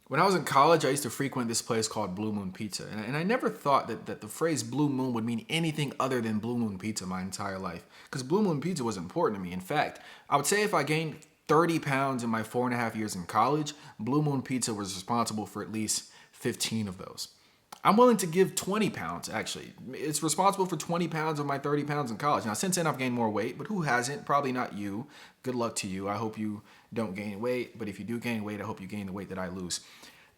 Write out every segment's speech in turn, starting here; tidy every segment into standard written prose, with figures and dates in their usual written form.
When I was in college, I used to frequent this place called Blue Moon Pizza. And I never thought that the phrase Blue Moon would mean anything other than Blue Moon Pizza my entire life. Because Blue Moon Pizza was important to me. In fact, I would say if I gained 30 pounds in my 4.5 years in college, Blue Moon Pizza was responsible for at least 15 of those. I'm willing to give 20 pounds, actually. It's responsible for 20 pounds of my 30 pounds in college. Now, since then, I've gained more weight, but who hasn't? Probably not you. Good luck to you. I hope you don't gain weight, but if you do gain weight, I hope you gain the weight that I lose.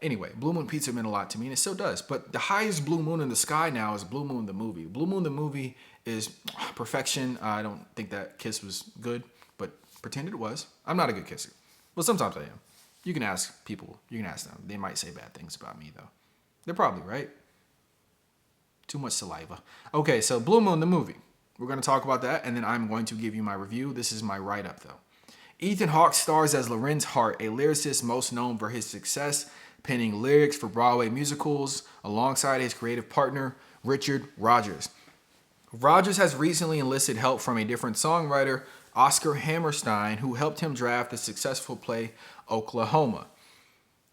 Anyway, Blue Moon Pizza meant a lot to me, and it still does. But the highest blue moon in the sky now is Blue Moon the movie. Blue Moon the movie is perfection. I don't think that kiss was good, but pretend it was. I'm not a good kisser. Well, sometimes I am. You can ask people. You can ask them. They might say bad things about me, though. They're probably right. Too much saliva. Okay, so Blue Moon the movie. We're going to talk about that, and then I'm going to give you my review. This is my write-up, though. Ethan Hawke stars as Lorenz Hart, a lyricist most known for his success penning lyrics for Broadway musicals alongside his creative partner, Richard Rodgers. Rodgers has recently enlisted help from a different songwriter, Oscar Hammerstein, who helped him draft the successful play Oklahoma.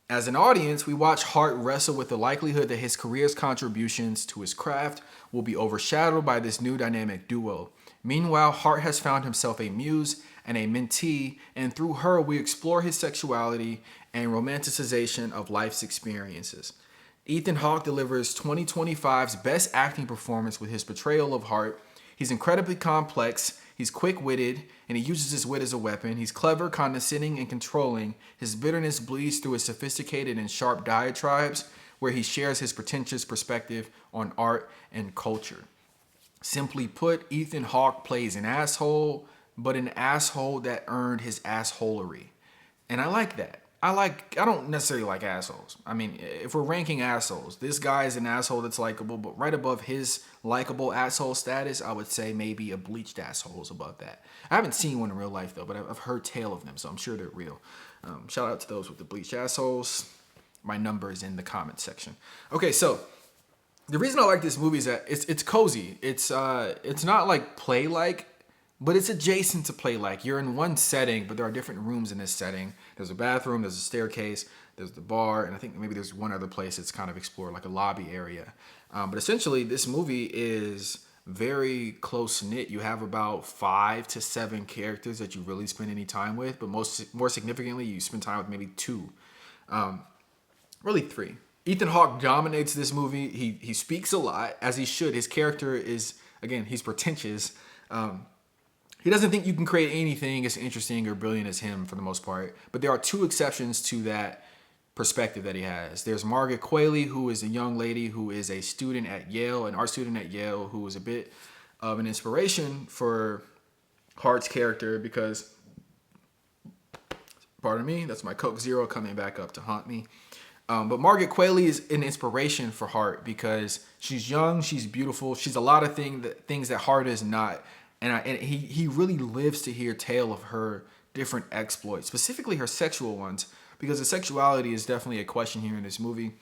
As an audience, we watch Hart wrestle with the likelihood that his career's contributions to his craft will be overshadowed by this new dynamic duo. Meanwhile, Hart has found himself a muse and a mentee, and through her, we explore his sexuality and romanticization of life's experiences. Ethan Hawke delivers 2025's best acting performance with his portrayal of Hart. He's incredibly complex, he's quick-witted, and he uses his wit as a weapon. He's clever, condescending, and controlling. His bitterness bleeds through his sophisticated and sharp diatribes, where he shares his pretentious perspective on art and culture. Simply put, Ethan Hawke plays an asshole, but an asshole that earned his assholery. And I like that. I don't necessarily like assholes. I mean, if we're ranking assholes, this guy is an asshole that's likable, but right above his likable asshole status, I would say maybe a bleached asshole is above that. I haven't seen one in real life though, but I've heard tale of them, so I'm sure they're real. Shout out to those with the bleached assholes. My number is in the comment section. Okay, so the reason I like this movie is that it's cozy. It's not like play like, but it's adjacent to play like. You're in one setting, but there are different rooms in this setting. There's a bathroom, there's a staircase, there's the bar, and I think maybe there's one other place that's kind of explored, like a lobby area. But essentially, this movie is very close knit. You have about 5 to 7 characters that you really spend any time with, but more significantly, you spend time with maybe 2, really 3. Ethan Hawke dominates this movie. He speaks a lot, as he should. His character is, again, he's pretentious. He doesn't think you can create anything as interesting or brilliant as him for the most part. But there are 2 exceptions to that perspective that he has. There's Margaret Qualley, who is a young lady who is a student at Yale, an art student at Yale, who is a bit of an inspiration for Hart's character because, pardon me, that's my Coke Zero coming back up to haunt me. But Margaret Qualley is an inspiration for Hart because she's young, she's beautiful, she's a lot of things that Hart is not. And he really lives to hear tale of her different exploits, specifically her sexual ones, because the sexuality is definitely a question here in this movie.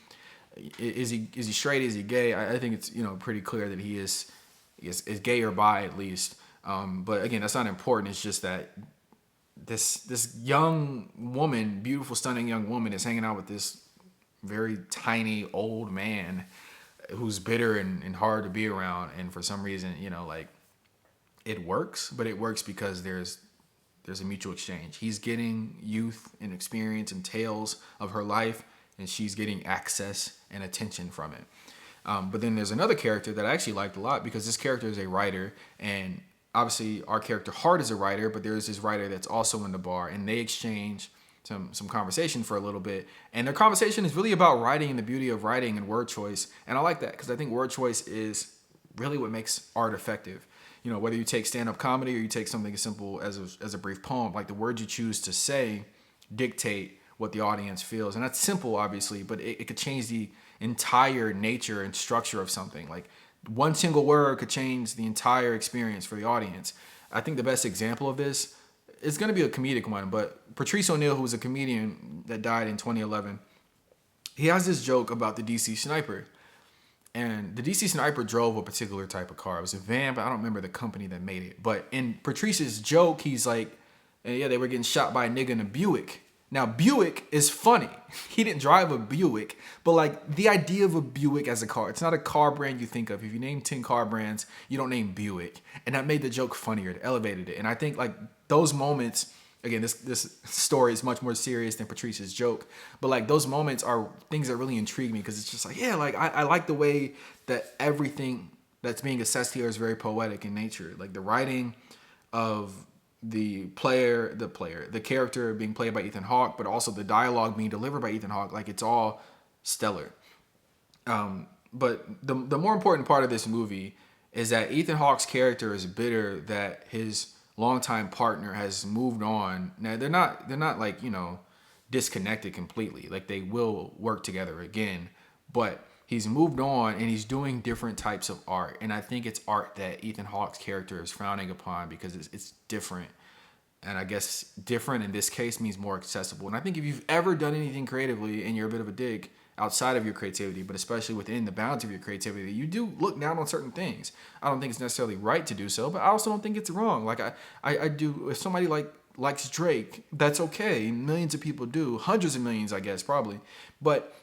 Is he straight? Is he gay? I think it's pretty clear that he is gay or bi at least. But again, that's not important. It's just that this young woman, beautiful, stunning young woman, is hanging out with this very tiny old man who's bitter and hard to be around. And for some reason, it works, but it works because there's a mutual exchange. He's getting youth and experience and tales of her life, and she's getting access and attention from it. But then there's another character that I actually liked a lot because this character is a writer, and obviously our character Hart is a writer, but there's this writer that's also in the bar, and they exchange some conversation for a little bit. And their conversation is really about writing and the beauty of writing and word choice. And I like that because I think word choice is really what makes art effective. Whether you take stand-up comedy or you take something as simple as a brief poem, like the words you choose to say dictate what the audience feels. And that's simple, obviously, but it could change the entire nature and structure of something. Like one single word could change the entire experience for the audience. I think the best example of this is going to be a comedic one, but Patrice O'Neal, who was a comedian that died in 2011, he has this joke about the DC Sniper. And the DC Sniper drove a particular type of car. It was a van, but I don't remember the company that made it. But in Patrice's joke, he's like, yeah, they were getting shot by a nigga in a Buick. Now, Buick is funny. He didn't drive a Buick, but like the idea of a Buick as a car, it's not a car brand you think of. If you name 10 car brands, you don't name Buick. And that made the joke funnier. It elevated it. And I think like those moments, again, this story is much more serious than Patrice's joke, but like those moments are things that really intrigue me because it's just like, yeah, like I like the way that everything that's being assessed here is very poetic in nature. Like the writing of the character being played by Ethan Hawke, but also the dialogue being delivered by Ethan Hawke, like it's all stellar. But the more important part of this movie is that Ethan Hawke's character is bitter that his longtime partner has moved on. Now they're not like, you know, disconnected completely. Like they will work together again, but he's moved on and he's doing different types of art. And I think it's art that Ethan Hawke's character is frowning upon because it's different. And I guess different in this case means more accessible. And I think if you've ever done anything creatively and you're a bit of a dick outside of your creativity, but especially within the bounds of your creativity, you do look down on certain things. I don't think it's necessarily right to do so, but I also don't think it's wrong. Like I do, if somebody likes Drake, that's okay. Millions of people do, hundreds of millions, I guess, probably. But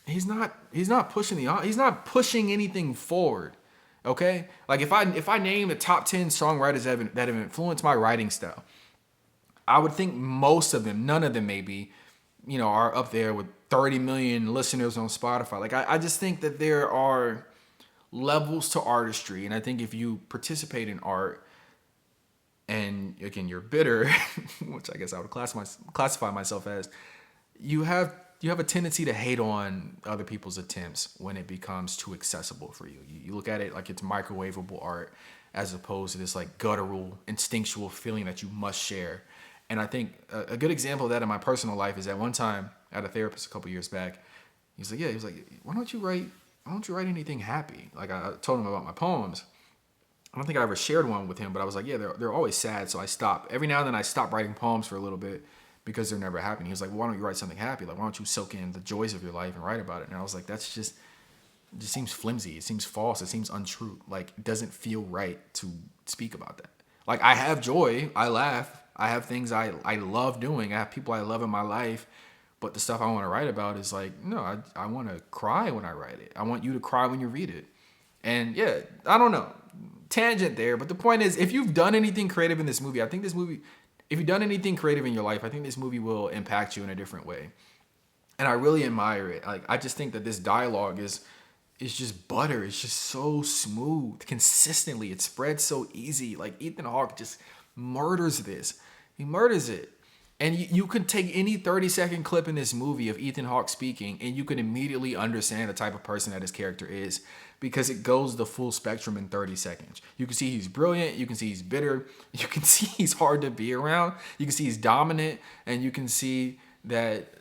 he's not pushing anything forward. Okay? Like if I name the top 10 songwriters that have influenced my writing style, I would think most of them, none of them maybe, you know, are up there with 30 million listeners on Spotify. Like I just think that there are levels to artistry, and I think if you participate in art and again you're bitter, which I guess I would classify myself as, you have a tendency to hate on other people's attempts when it becomes too accessible for you. You look at it like it's microwavable art as opposed to this like guttural, instinctual feeling that you must share. And I think a good example of that in my personal life is that one time I had a therapist a couple years back. He was like, why don't you write anything happy? Like I told him about my poems. I don't think I ever shared one with him, but I was like, yeah, they're always sad. So I stopped. Every now and then I stop writing poems for a little bit because they're never happy. He was like, well, why don't you write something happy? Like, why don't you soak in the joys of your life and write about it? And I was like, it just seems flimsy. It seems false. It seems untrue. Like, it doesn't feel right to speak about that. Like, I have joy. I laugh. I have things I love doing. I have people I love in my life. But the stuff I want to write about is like, no, I want to cry when I write it. I want you to cry when you read it. And yeah, I don't know. Tangent there. But the point is, if you've done anything creative in this movie, if you've done anything creative in your life, I think this movie will impact you in a different way. And I really admire it. Like, I just think that this dialogue is just butter. It's just so smooth. Consistently. It spreads so easy. Like, Ethan Hawke just murders this. He murders it. And you could take any 30-second clip in this movie of Ethan Hawke speaking, and you could immediately understand the type of person that his character is because it goes the full spectrum in 30 seconds. You can see he's brilliant. You can see he's bitter. You can see he's hard to be around. You can see he's dominant. And you can see that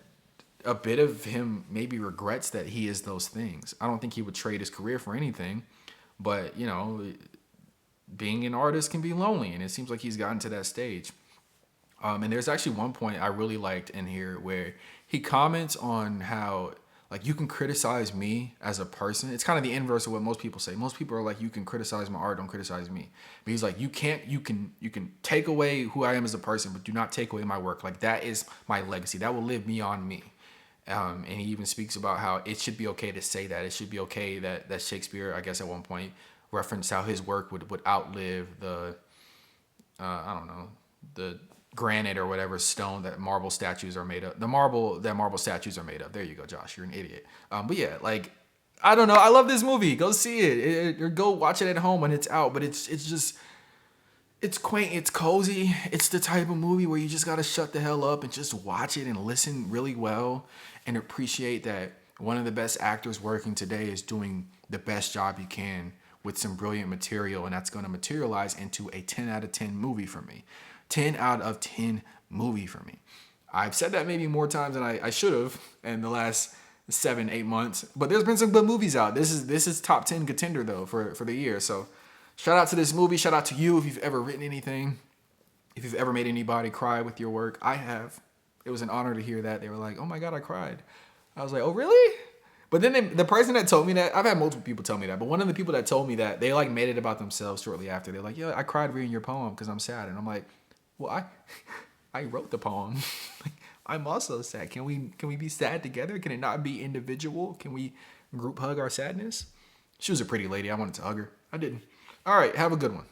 a bit of him maybe regrets that he is those things. I don't think he would trade his career for anything. But, you know, being an artist can be lonely. And it seems like he's gotten to that stage. And there's actually one point I really liked in here where he comments on how, like, you can criticize me as a person. It's kind of the inverse of what most people say. Most people are like, you can criticize my art, don't criticize me. But he's like, you can take away who I am as a person, but do not take away my work. Like, that is my legacy. That will live beyond me. And he even speaks about how it should be okay to say that. It should be okay that Shakespeare, I guess at one point, referenced how his work would outlive the granite or whatever stone that marble statues are made of. The marble that marble statues are made of. There you go, Josh. You're an idiot. But yeah, like, I don't know. I love this movie. Go see it. Or go watch it at home when it's out. But it's quaint. It's cozy. It's the type of movie where you just got to shut the hell up and just watch it and listen really well and appreciate that one of the best actors working today is doing the best job he can with some brilliant material. And that's going to materialize into a 10 out of 10 movie for me. 10 out of 10 movie for me. I've said that maybe more times than I should have in the last 7-8 months, but there's been some good movies out. This is top 10 contender though for the year. So shout out to this movie. Shout out to you if you've ever written anything, if you've ever made anybody cry with your work. I have. It was an honor to hear that. They were like, oh my God, I cried. I was like, oh really? But then the person that told me that, I've had multiple people tell me that, but one of the people that told me that, they like made it about themselves shortly after. They're like, yeah, I cried reading your poem because I'm sad. And I'm like, well, I wrote the poem. I'm also sad. Can we be sad together? Can it not be individual? Can we group hug our sadness? She was a pretty lady. I wanted to hug her. I didn't. All right, have a good one.